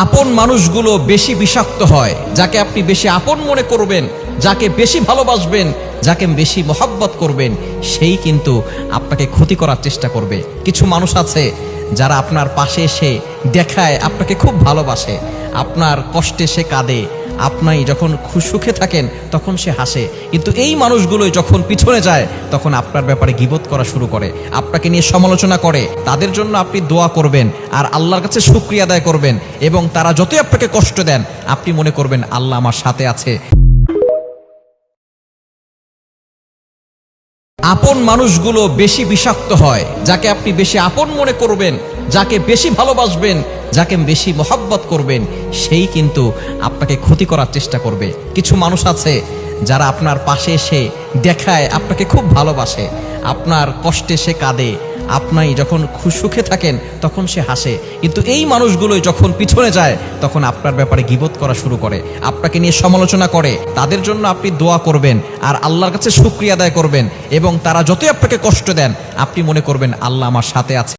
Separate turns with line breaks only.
আপন মানুষগুলো বেশি বিষাক্ত হয়। যাকে আপনি বেশি আপন মনে করবেন, যাকে বেশি ভালোবাসবেন, যাকে বেশি মহব্বত করবেন, সেই কিন্তু আপনাকে ক্ষতি করার চেষ্টা করবে। কিছু মানুষ আছে যারা আপনার পাশে এসে দেখায় আপনাকে খুব ভালোবাসে, আপনার কষ্টে সে কাঁদে, আপনি যখন সুখে থাকেন তখন সে হাসে, কিন্তু এই মানুষগুলোই যখন পিছনে যায় তখন আপনার ব্যাপারে গীবত করা শুরু করে, আপনাকে নিয়ে সমালোচনা করে। তাদের জন্য আপনি দোয়া করবেন আর আল্লাহর কাছে শুকরিয়া আদায় করবেন, এবং তারা যতই আপনাকে কষ্ট দেন আপনি মনে করবেন আল্লাহ আমার সাথে আছে। আপন মানুষগুলো বেশি বিষাক্ত হয়। যাকে আপনি বেশি আপন মনে করবেন, যাকে বেশি ভালোবাসবেন, যাকে বেশি মহব্বত করবেন, সেই কিন্তু আপনাকে ক্ষতি করার চেষ্টা করবে। কিছু মানুষ আছে যারা আপনার পাশে এসে দেখায় আপনাকে খুব ভালোবাসে, আপনার কষ্টে সে কাঁদে, আপনি যখন সুখে থাকেন তখন সে হাসে, কিন্তু এই মানুষগুলোই যখন পিছনে যায় তখন আপনার ব্যাপারে গীবত করা শুরু করে, আপনাকে নিয়ে সমালোচনা করে। তাদের জন্য আপনি দোয়া করবেন আর আল্লাহর কাছে শুকরিয়া আদায় করবেন, এবং তারা যতই আপনাকে কষ্ট দেন আপনি মনে করবেন আল্লাহ আমার সাথে আছে।